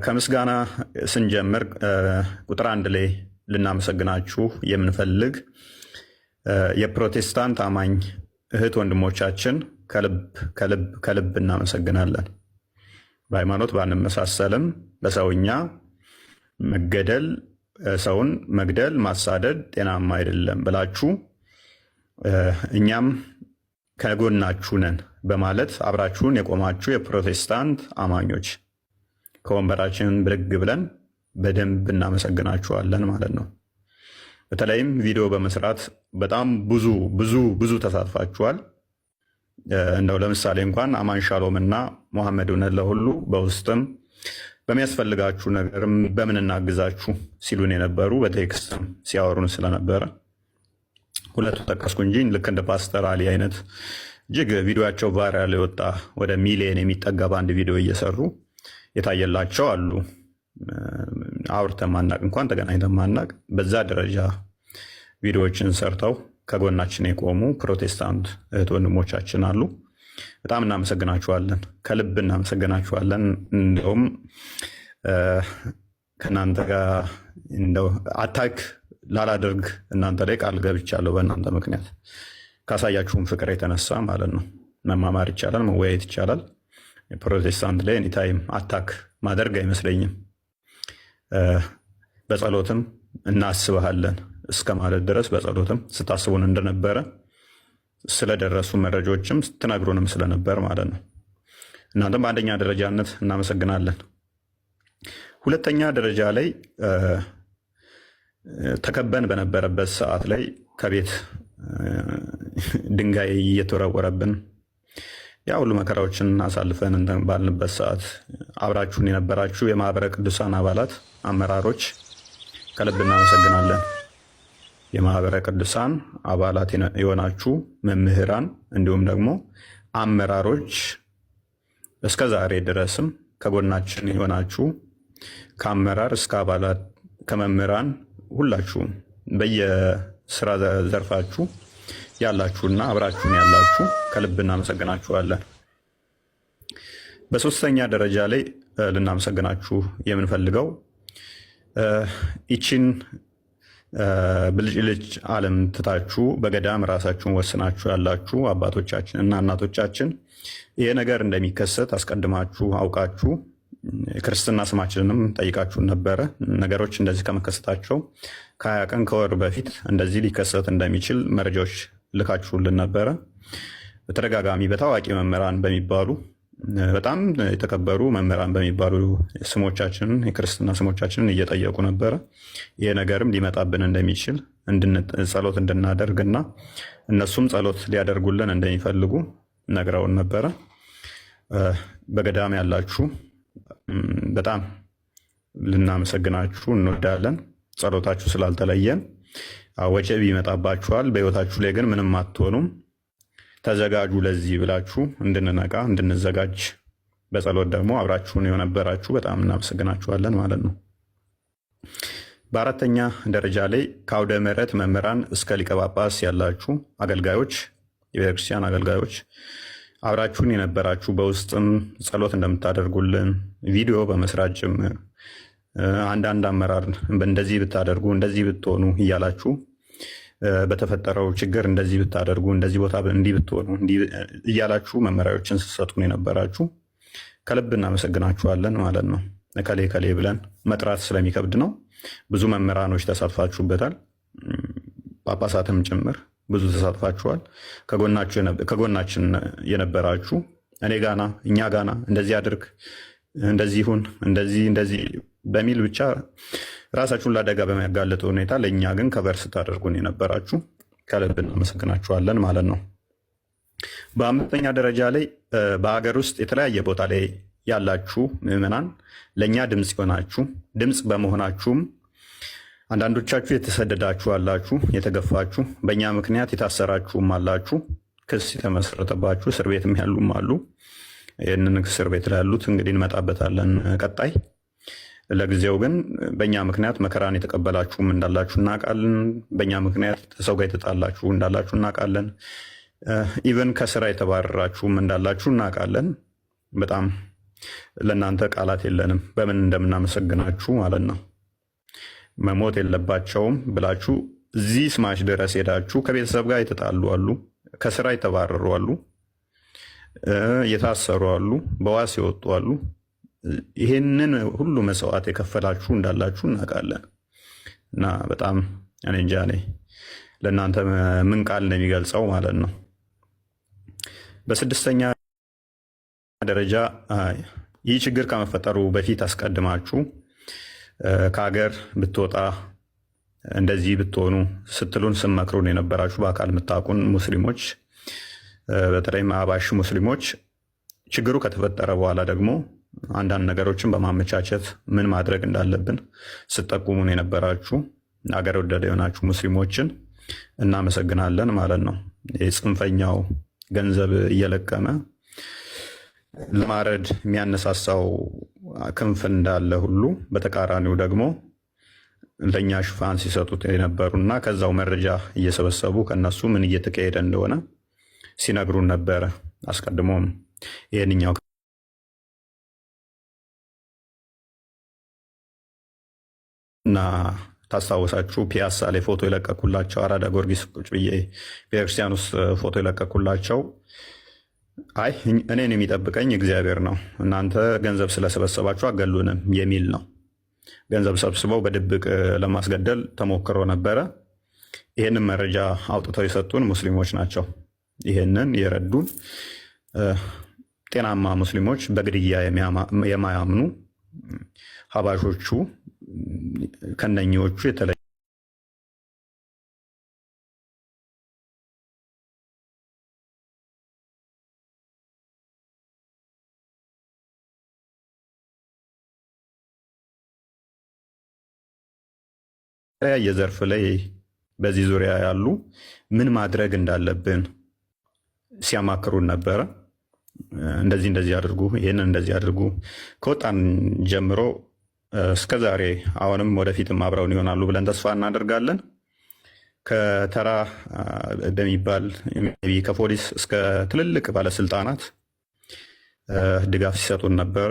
ከምስጋና ስንጀምር ቁጥር 1 ላይ ልናመሰግናችሁ የምንፈልግ የፕሮቴስታንት አማኝ እህት ወንድሞቻችን ከልብ እናመሰግናለን። በሃይማኖት ባንመሳሰልም በሰውኛ መገደል፣ ሰውን መግደል፣ ማሳደድ ጤናማ አይደለም ብላችሁ እኛም ከጎናችሁ ነን በማለት አብራችሁን የቆማችሁ የፕሮቴስታንት አማኞች ከወንበራችን ብድግ ብለን በደንብ እናመሰግናችኋለን ማለት ነው። በተለይም ቪዲዮ በመስራት በጣም ብዙ ተሳትፋችኋል። እንደው ለምሳሌ እንኳን አማን ሻሎም እና መሐመድ እውነት ለሁሉ በውስጥም በሚያስፈልጋችሁ ነገርም በምን እናግዛችሁ ሲሉን የነበሩ በቴክስትም ሲያወሩን ስለነበረ ሁለቱ ጠቀስኩ እንጂ ልክ እንደ ፓስተር አሊ አይነት እጅግ ቪዲዮቸው ቫይራል የወጣ ወደ ሚሊየን የሚጠጋ በአንድ ቪዲዮ እየሰሩ የታየላቸው አሉ። አውርተን ማናቅ እንኳን ተገናኝተን ማናቅ በዛ ደረጃ ቪዲዮዎችን ሰርተው ከጎናችን የቆሙ ፕሮቴስታንት እህት ወንድሞቻችን አሉ። በጣም እናመሰግናችኋለን፣ ከልብ እናመሰግናችኋለን። እንደውም ከእናንተ ጋር እንደው አታክ ላላደርግ እናንተ ላይ ቃል ገብቻለሁ። በእናንተ ምክንያት ካሳያችሁም ፍቅር የተነሳ ማለት ነው። መማማር ይቻላል፣ መወያየት ይቻላል። ፕሮቴስታንት ላይ ኤኒታይም አታክ ማደርግ አይመስለኝም። በጸሎትም እናስብሃለን እስከ ማለት ድረስ በጸሎትም ስታስቡን እንደነበረ ስለደረሱ መረጃዎችም ስትነግሩንም ስለነበር ማለት ነው። እናንተም በአንደኛ ደረጃነት እናመሰግናለን። ሁለተኛ ደረጃ ላይ ተከበን በነበረበት ሰዓት ላይ ከቤት ድንጋይ እየተወረወረብን ያ ሁሉ መከራዎችን አሳልፈን ባልንበት ሰዓት አብራችሁን የነበራችሁ የማህበረ ቅዱሳን አባላት፣ አመራሮች ከልብ እናመሰግናለን። የማህበረ ቅዱሳን አባላት የሆናችሁ መምህራን፣ እንዲሁም ደግሞ አመራሮች እስከ ዛሬ ድረስም ከጎናችን የሆናችሁ ከአመራር እስከ አባላት ከመምህራን ሁላችሁም በየስራ ዘርፋችሁ ያላችሁና አብራችሁን ያላችሁ ከልብ እናመሰግናችኋለን። በሶስተኛ ደረጃ ላይ ልናመሰግናችሁ የምንፈልገው ይችን ብልጭልጭ ዓለም ትታችሁ በገዳም ራሳችሁን ወስናችሁ ያላችሁ አባቶቻችን እና እናቶቻችን ይሄ ነገር እንደሚከሰት አስቀድማችሁ አውቃችሁ ክርስትና ስማችንንም ጠይቃችሁን ነበረ። ነገሮች እንደዚህ ከመከሰታቸው ከ20 ቀን ከወር በፊት እንደዚህ ሊከሰት እንደሚችል መረጃዎች ልካችሁልን ነበረ። በተደጋጋሚ በታዋቂ መምህራን በሚባሉ በጣም የተከበሩ መምህራን በሚባሉ ስሞቻችንን የክርስትና ስሞቻችንን እየጠየቁ ነበረ። ይህ ነገርም ሊመጣብን እንደሚችል ጸሎት እንድናደርግና እነሱም ጸሎት ሊያደርጉልን እንደሚፈልጉ ነግረውን ነበረ። በገዳም ያላችሁ በጣም ልናመሰግናችሁ እንወዳለን። ጸሎታችሁ ስላልተለየን ወጀብ ይመጣባችኋል፣ በህይወታችሁ ላይ ግን ምንም አትሆኑም። ተዘጋጁ ለዚህ ብላችሁ እንድንነቃ እንድንዘጋጅ በጸሎት ደግሞ አብራችሁን የነበራችሁ በጣም እናመሰግናችኋለን ማለት ነው። በአራተኛ ደረጃ ላይ ከአውደ ምሕረት መምህራን እስከ ሊቀ ጳጳስ ያላችሁ አገልጋዮች፣ የቤተክርስቲያን አገልጋዮች አብራችሁን የነበራችሁ በውስጥም ጸሎት እንደምታደርጉልን ቪዲዮ በመስራት ጭምር አንዳንድ አመራር እንደዚህ ብታደርጉ እንደዚህ ብትሆኑ እያላችሁ በተፈጠረው ችግር እንደዚህ ብታደርጉ እንደዚህ ቦታ እንዲህ ብትሆኑ እያላችሁ መመሪያዎችን ስትሰጡን የነበራችሁ ከልብ እናመሰግናችኋለን ማለት ነው። ከሌ ብለን መጥራት ስለሚከብድ ነው። ብዙ መምህራኖች ተሳትፋችሁበታል፣ ጳጳሳትም ጭምር ብዙ ተሳትፋችኋል። ከጎናችን የነበራችሁ እኔ ጋና እኛ ጋና እንደዚህ አድርግ እንደዚህ ይሁን እንደዚህ በሚል ብቻ ራሳችሁን ለአደጋ በሚያጋልጥ ሁኔታ ለእኛ ግን ከበር ስታደርጉን የነበራችሁ ከልብ እናመሰግናችኋለን ማለት ነው። በአምስተኛ ደረጃ ላይ በሀገር ውስጥ የተለያየ ቦታ ላይ ያላችሁ ምዕመናን ለእኛ ድምፅ ይሆናችሁ ድምፅ በመሆናችሁም አንዳንዶቻችሁ የተሰደዳችሁ አላችሁ፣ የተገፋችሁ በእኛ ምክንያት የታሰራችሁም አላችሁ፣ ክስ የተመሰረተባችሁ እስር ቤትም ያሉም አሉ። ይህንን እስር ቤት ላይ ያሉት እንግዲህ እንመጣበታለን ቀጣይ። ለጊዜው ግን በእኛ ምክንያት መከራን የተቀበላችሁም እንዳላችሁ እናውቃለን። በእኛ ምክንያት ሰው ጋር የተጣላችሁ እንዳላችሁ እናውቃለን። ኢቨን ከስራ የተባረራችሁም እንዳላችሁ እናውቃለን። በጣም ለእናንተ ቃላት የለንም በምን እንደምናመሰግናችሁ ማለት ነው። መሞት የለባቸውም ብላችሁ እዚህ ስማሽ ድረስ ሄዳችሁ ከቤተሰብ ጋር የተጣሉ አሉ፣ ከስራ የተባረሩ አሉ፣ የታሰሩ አሉ፣ በዋስ የወጡ አሉ። ይሄንን ሁሉ መስዋዕት የከፈላችሁ እንዳላችሁ እናውቃለን። እና በጣም እኔ እንጃ ለእናንተ ምን ቃል ነው የሚገልጸው ማለት ነው። በስድስተኛ ደረጃ ይህ ችግር ከመፈጠሩ በፊት አስቀድማችሁ ከሀገር ብትወጣ እንደዚህ ብትሆኑ ስትሉን ስመክሩን የነበራችሁ በአካል የምታውቁን ሙስሊሞች፣ በተለይም አባሽ ሙስሊሞች ችግሩ ከተፈጠረ በኋላ ደግሞ አንዳንድ ነገሮችን በማመቻቸት ምን ማድረግ እንዳለብን ስትጠቁሙን የነበራችሁ አገር ወዳድ የሆናችሁ ሙስሊሞችን እናመሰግናለን ማለት ነው። የጽንፈኛው ገንዘብ እየለቀመ ለማረድ የሚያነሳሳው ክንፍ እንዳለ ሁሉ በተቃራኒው ደግሞ ለእኛ ሽፋን ሲሰጡት የነበሩና ከዛው መረጃ እየሰበሰቡ ከነሱ ምን እየተካሄደ እንደሆነ ሲነግሩን ነበረ። አስቀድሞም ይህንኛው እና ታስታወሳችሁ ፒያሳ ላይ ፎቶ የለቀኩላቸው አራዳ ጊዮርጊስ ቁጭ ብዬ ቤተክርስቲያን ውስጥ ፎቶ የለቀኩላቸው አይ እኔን የሚጠብቀኝ እግዚአብሔር ነው፣ እናንተ ገንዘብ ስለሰበሰባችሁ አገሉንም የሚል ነው። ገንዘብ ሰብስበው በድብቅ ለማስገደል ተሞክሮ ነበረ። ይህንን መረጃ አውጥተው የሰጡን ሙስሊሞች ናቸው። ይህንን የረዱን ጤናማ ሙስሊሞች፣ በግድያ የማያምኑ ሀባሾቹ ከነኚዎቹ የተለየ የተለያየ ዘርፍ ላይ በዚህ ዙሪያ ያሉ ምን ማድረግ እንዳለብን ሲያማክሩን ነበረ። እንደዚህ አድርጉ፣ ይህንን እንደዚህ አድርጉ። ከወጣን ጀምሮ እስከዛሬ አሁንም ወደፊትም አብረውን ይሆናሉ ብለን ተስፋ እናደርጋለን። ከተራ በሚባል ከፖሊስ እስከ ትልልቅ ባለስልጣናት ድጋፍ ሲሰጡን ነበረ።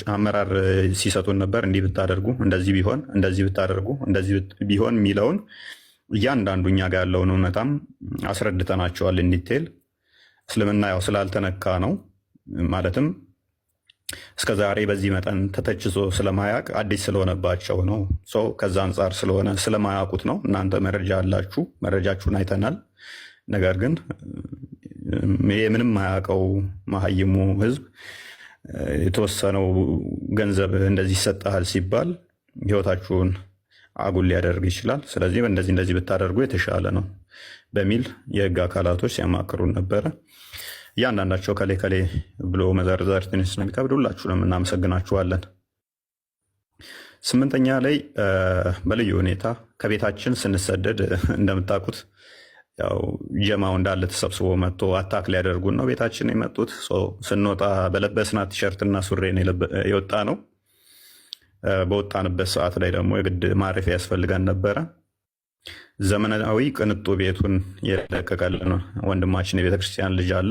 አመራር ሲሰጡን ነበር። እንዲህ ብታደርጉ፣ እንደዚህ ቢሆን፣ እንደዚህ ብታደርጉ፣ እንደዚህ ቢሆን የሚለውን እያንዳንዱ እኛ ጋር ያለውን እውነታም አስረድተናቸዋል። እንዲቴል እስልምና ያው ስላልተነካ ነው ማለትም እስከዛሬ በዚህ መጠን ተተችቶ ስለማያውቅ አዲስ ስለሆነባቸው ነው። ሰው ከዛ አንጻር ስለሆነ ስለማያውቁት ነው። እናንተ መረጃ አላችሁ፣ መረጃችሁን አይተናል። ነገር ግን የምንም ማያውቀው መሀይሙ ህዝብ የተወሰነው ገንዘብ እንደዚህ ይሰጥሃል ሲባል ህይወታችሁን አጉል ሊያደርግ ይችላል። ስለዚህ እንደዚህ ብታደርጉ የተሻለ ነው በሚል የህግ አካላቶች ሲያማክሩን ነበረ። እያንዳንዳቸው ከሌ ብሎ መዘርዘር ትንሽ ስለሚከብድ ሁላችሁንም እናመሰግናችኋለን። ስምንተኛ ላይ በልዩ ሁኔታ ከቤታችን ስንሰደድ እንደምታውቁት ያው ጀማው እንዳለ ተሰብስቦ መጥቶ አታክ ሊያደርጉን ነው ቤታችን የመጡት። ስንወጣ በለበስናት ቲሸርትና ሱሬን የወጣ ነው። በወጣንበት ሰዓት ላይ ደግሞ የግድ ማረፊያ ያስፈልገን ነበረ። ዘመናዊ ቅንጡ ቤቱን የለቀቀልን ወንድማችን የቤተክርስቲያን ልጅ አለ።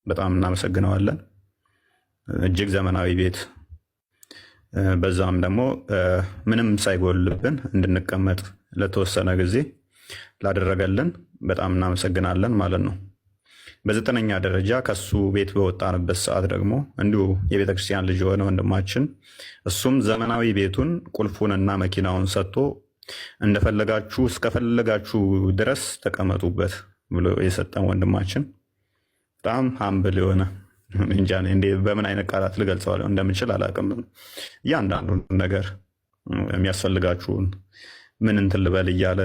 በጣም እናመሰግነዋለን። እጅግ ዘመናዊ ቤት፣ በዛም ደግሞ ምንም ሳይጎልብን እንድንቀመጥ ለተወሰነ ጊዜ ላደረገልን በጣም እናመሰግናለን ማለት ነው። በዘጠነኛ ደረጃ ከሱ ቤት በወጣንበት ሰዓት ደግሞ እንዲሁ የቤተክርስቲያን ልጅ የሆነ ወንድማችን እሱም ዘመናዊ ቤቱን ቁልፉንና መኪናውን ሰጥቶ እንደፈለጋችሁ እስከፈለጋችሁ ድረስ ተቀመጡበት ብሎ የሰጠን ወንድማችን በጣም ሀምብል የሆነ እንጃ በምን አይነት ቃላት ልገልጸው እንደምችል አላውቅም። እያንዳንዱ ነገር የሚያስፈልጋችሁን ምን እንትን ልበል እያለ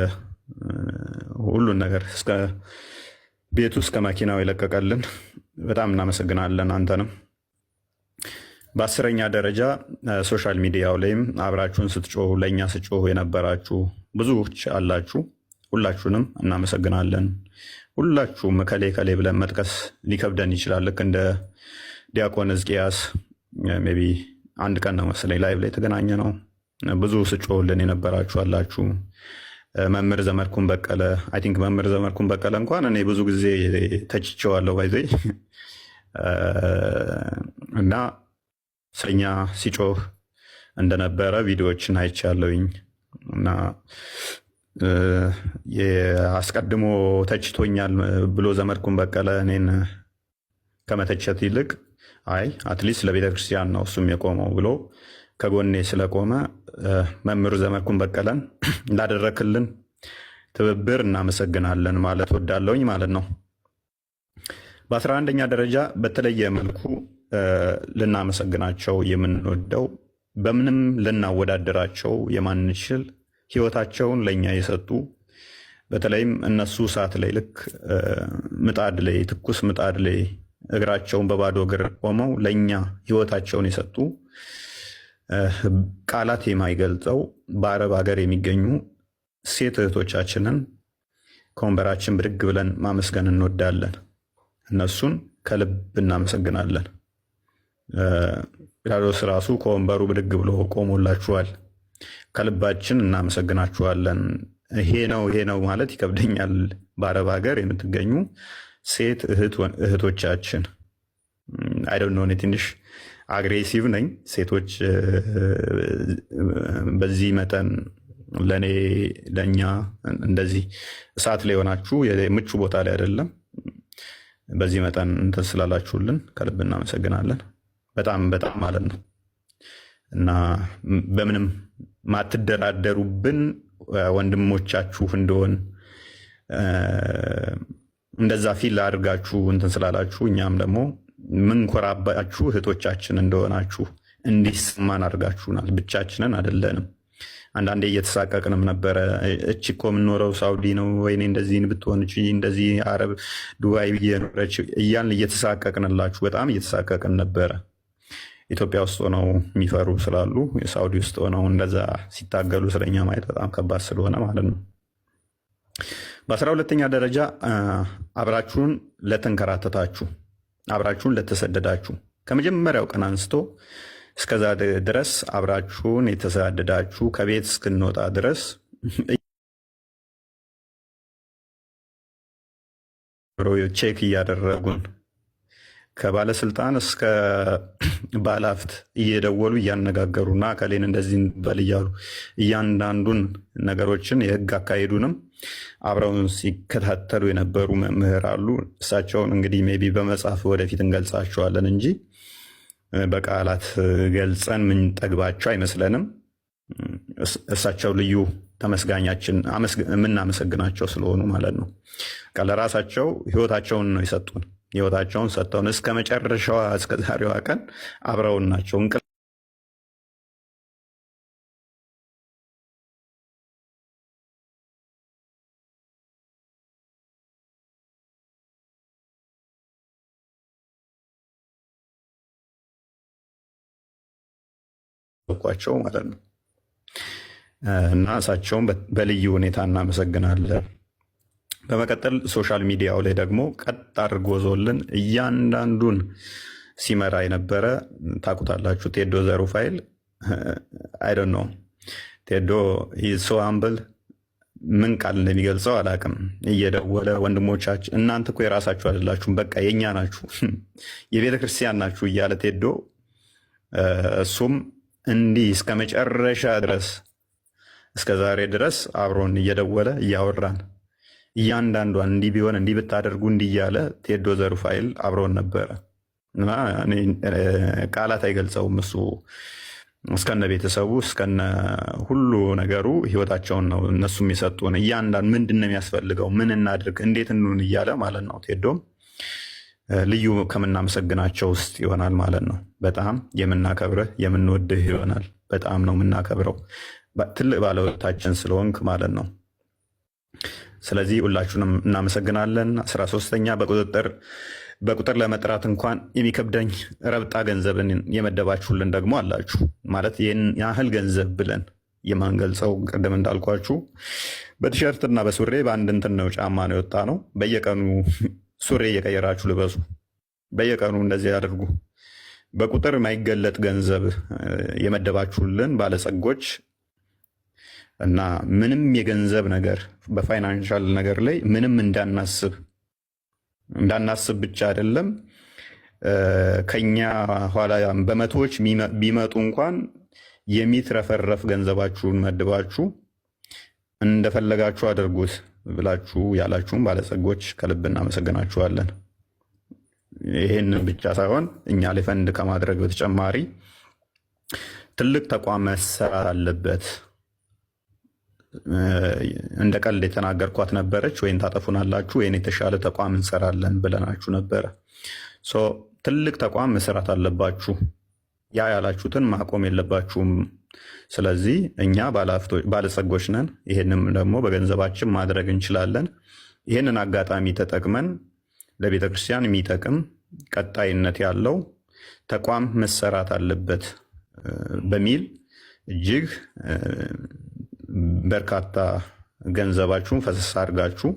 ሁሉን ነገር እስከ ቤቱ እስከ መኪናው የለቀቀልን በጣም እናመሰግናለን አንተንም። በአስረኛ ደረጃ ሶሻል ሚዲያው ላይም አብራችሁን ስትጮሁ ለእኛ ስጮሁ የነበራችሁ ብዙዎች አላችሁ። ሁላችሁንም እናመሰግናለን። ሁላችሁም ከሌ ብለን መጥቀስ ሊከብደን ይችላል። ልክ እንደ ዲያቆን ሕዝቅያስ ሜይ ቢ አንድ ቀን ነው መሰለኝ ላይቭ ላይ የተገናኘ ነው። ብዙ ስጮሁልን የነበራችሁ አላችሁ። መምህር ዘመድኩን በቀለ አይ ቲንክ መምህር ዘመድኩን በቀለ እንኳን እኔ ብዙ ጊዜ ተችቼዋለሁ ባይዘይ እና ስለኛ ሲጮህ እንደነበረ ቪዲዮዎችን አይቻለሁኝ እና አስቀድሞ ተችቶኛል ብሎ ዘመድኩን በቀለ እኔን ከመተቸት ይልቅ አይ አትሊስት ለቤተ ክርስቲያን ነው እሱም የቆመው ብሎ ከጎኔ ስለቆመ መምህር ዘመድኩን በቀለን እንዳደረክልን ትብብር እናመሰግናለን ማለት ወዳለውኝ ማለት ነው። በ11ኛ ደረጃ በተለየ መልኩ ልናመሰግናቸው የምንወደው በምንም ልናወዳደራቸው የማንችል ህይወታቸውን ለእኛ የሰጡ በተለይም እነሱ ሰዓት ላይ ልክ ምጣድ ላይ ትኩስ ምጣድ ላይ እግራቸውን በባዶ እግር ቆመው ለእኛ ህይወታቸውን የሰጡ ቃላት የማይገልጸው በአረብ ሀገር የሚገኙ ሴት እህቶቻችንን ከወንበራችን ብድግ ብለን ማመስገን እንወዳለን። እነሱን ከልብ እናመሰግናለን። ጲላጦስ ራሱ ከወንበሩ ብድግ ብሎ ቆሞላችኋል። ከልባችን እናመሰግናችኋለን። ይሄ ነው ማለት ይከብደኛል። በአረብ ሀገር የምትገኙ ሴት እህቶቻችን አይደል ነው። እኔ ትንሽ አግሬሲቭ ነኝ። ሴቶች በዚህ መጠን ለእኛ እንደዚህ እሳት ላይ የሆናችሁ ምቹ ቦታ ላይ አይደለም። በዚህ መጠን እንትን ስላላችሁልን ከልብ እናመሰግናለን። በጣም በጣም ማለት ነው እና በምንም ማትደራደሩብን ወንድሞቻችሁ እንደሆን እንደዛ ፊል አድርጋችሁ እንትን ስላላችሁ እኛም ደግሞ ምንኮራባችሁ እህቶቻችን እንደሆናችሁ እንዲሰማን አድርጋችሁናል። ብቻችንን አይደለንም። አንዳንዴ እየተሳቀቅንም ነበረ። እቺ እኮ የምንኖረው ሳውዲ ነው፣ ወይኔ እንደዚህ ብትሆን እንደዚህ አረብ ዱባይ እየኖረች እያልን እየተሳቀቅንላችሁ በጣም እየተሳቀቅን ነበረ። ኢትዮጵያ ውስጥ ሆነው የሚፈሩ ስላሉ የሳውዲ ውስጥ ሆነው እንደዛ ሲታገሉ ስለኛ ማየት በጣም ከባድ ስለሆነ ማለት ነው። በ12ኛ ደረጃ አብራችሁን ለተንከራተታችሁ፣ አብራችሁን ለተሰደዳችሁ ከመጀመሪያው ቀን አንስቶ እስከዛ ድረስ አብራችሁን የተሰደዳችሁ ከቤት እስክንወጣ ድረስ ቼክ እያደረጉን ከባለስልጣን እስከ ባለሀብት እየደወሉ እያነጋገሩና ከሌን እንደዚህ በል እያሉ እያንዳንዱን ነገሮችን የህግ አካሄዱንም አብረውን ሲከታተሉ የነበሩ መምህር አሉ። እሳቸውን እንግዲህ ሜይ ቢ በመጽሐፍ ወደፊት እንገልጻቸዋለን እንጂ በቃላት ገልጸን ምንጠግባቸው አይመስለንም። እሳቸው ልዩ ተመስጋኛችን የምናመሰግናቸው ስለሆኑ ማለት ነው። ለራሳቸው ህይወታቸውን ነው የሰጡን። ህይወታቸውን ሰጥተውን እስከ መጨረሻዋ እስከ ዛሬዋ ቀን አብረውን ናቸው። እንቅልፏቸው ማለት ነው እና እሳቸውን በልዩ ሁኔታ እናመሰግናለን። በመቀጠል ሶሻል ሚዲያው ላይ ደግሞ ቀጥ አድርጎ ዞልን እያንዳንዱን ሲመራ የነበረ ታውቁታላችሁ፣ ቴዶ ዘሩፋኤል አይ ዶንት ኖ ቴዶ ሶ አምብል ምን ቃል እንደሚገልጸው አላውቅም። እየደወለ ወንድሞቻችን እናንተ እኮ የራሳችሁ አይደላችሁም፣ በቃ የእኛ ናችሁ፣ የቤተ ክርስቲያን ናችሁ እያለ ቴዶ እሱም እንዲህ እስከ መጨረሻ ድረስ እስከ ዛሬ ድረስ አብሮን እየደወለ እያወራን እያንዳንዷን እንዲህ ቢሆን እንዲህ ብታደርጉ እንዲህ እያለ ቴዶ ዘሩፋኤል አብሮን ነበረ እና ቃላት አይገልጸውም። እሱ እስከነ ቤተሰቡ እስከነ ሁሉ ነገሩ ህይወታቸውን ነው እነሱም የሰጡን። እያንዳንድ ምንድን ነው የሚያስፈልገው፣ ምን እናድርግ፣ እንዴት እንሁን እያለ ማለት ነው። ቴዶም ልዩ ከምናመሰግናቸው ውስጥ ይሆናል ማለት ነው። በጣም የምናከብርህ የምንወድህ ይሆናል። በጣም ነው የምናከብረው ትልቅ ባለውለታችን ስለሆንክ ማለት ነው። ስለዚህ ሁላችሁንም እናመሰግናለን። 13ኛ በቁጥር ለመጥራት እንኳን የሚከብደኝ ረብጣ ገንዘብን የመደባችሁልን ደግሞ አላችሁ። ማለት ይህን ያህል ገንዘብ ብለን የማንገልጸው ቅድም እንዳልኳችሁ በቲሸርትና በሱሬ በአንድ እንትን ነው ጫማ ነው የወጣ ነው። በየቀኑ ሱሬ እየቀየራችሁ ልበሱ። በየቀኑ እንደዚህ ያደርጉ። በቁጥር የማይገለጥ ገንዘብ የመደባችሁልን ባለጸጎች እና ምንም የገንዘብ ነገር በፋይናንሻል ነገር ላይ ምንም እንዳናስብ ብቻ አይደለም ከኛ ኋላ በመቶዎች ቢመጡ እንኳን የሚትረፈረፍ ገንዘባችሁን መድባችሁ እንደፈለጋችሁ አድርጉት ብላችሁ ያላችሁም ባለጸጎች ከልብ እናመሰግናችኋለን። ይህንን ብቻ ሳይሆን እኛ ላይ ፈንድ ከማድረግ በተጨማሪ ትልቅ ተቋም መሰራት አለበት። እንደ ቀልድ የተናገርኳት ነበረች፣ ወይም ታጠፉናላችሁ ወይም የተሻለ ተቋም እንሰራለን ብለናችሁ ነበረ። ትልቅ ተቋም መስራት አለባችሁ። ያ ያላችሁትን ማቆም የለባችሁም። ስለዚህ እኛ ባለጸጎች ነን። ይህንም ደግሞ በገንዘባችን ማድረግ እንችላለን። ይህንን አጋጣሚ ተጠቅመን ለቤተ ክርስቲያን የሚጠቅም ቀጣይነት ያለው ተቋም መሰራት አለበት በሚል እጅግ በርካታ ገንዘባችሁን ፈሰስ አድርጋችሁ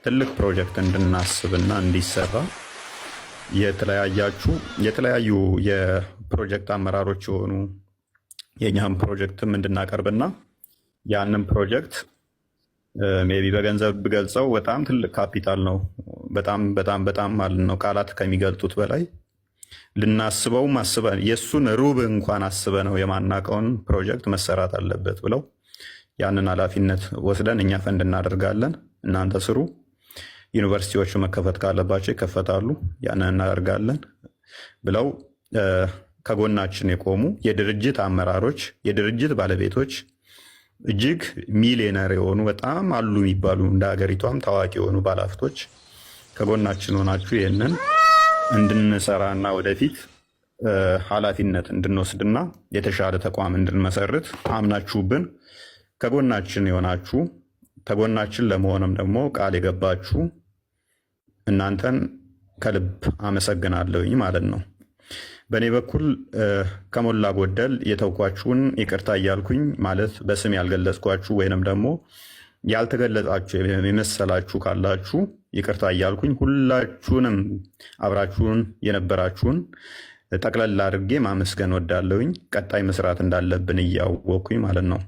ትልቅ ፕሮጀክት እንድናስብና እንዲሰራ የተለያዩ የፕሮጀክት አመራሮች የሆኑ የእኛም ፕሮጀክትም እንድናቀርብና ያንን ፕሮጀክት ሜይ ቢ በገንዘብ ብገልጸው በጣም ትልቅ ካፒታል ነው። በጣም ማለት ነው ቃላት ከሚገልጡት በላይ ልናስበው አስበን የእሱን ሩብ እንኳን አስበ ነው የማናቀውን ፕሮጀክት መሰራት አለበት ብለው ያንን ኃላፊነት ወስደን እኛ ፈንድ እናደርጋለን፣ እናንተ ስሩ። ዩኒቨርሲቲዎች መከፈት ካለባቸው ይከፈታሉ፣ ያንን እናደርጋለን ብለው ከጎናችን የቆሙ የድርጅት አመራሮች፣ የድርጅት ባለቤቶች እጅግ ሚሊዮነር የሆኑ በጣም አሉ የሚባሉ እንደ ሀገሪቷም ታዋቂ የሆኑ ባለሀብቶች ከጎናችን ሆናችሁ ይህንን እንድንሰራና ወደፊት ኃላፊነት እንድንወስድና የተሻለ ተቋም እንድንመሰርት አምናችሁብን ከጎናችን የሆናችሁ ከጎናችን ለመሆንም ደግሞ ቃል የገባችሁ እናንተን ከልብ አመሰግናለሁኝ ማለት ነው። በእኔ በኩል ከሞላ ጎደል የተውኳችሁን ይቅርታ እያልኩኝ ማለት በስም ያልገለጽኳችሁ ወይንም ደግሞ ያልተገለጻችሁ የመሰላችሁ ካላችሁ ይቅርታ እያልኩኝ ሁላችሁንም አብራችሁን የነበራችሁን ጠቅለል አድርጌ ማመስገን ወዳለሁኝ። ቀጣይ መስራት እንዳለብን እያወቅኩኝ ማለት ነው።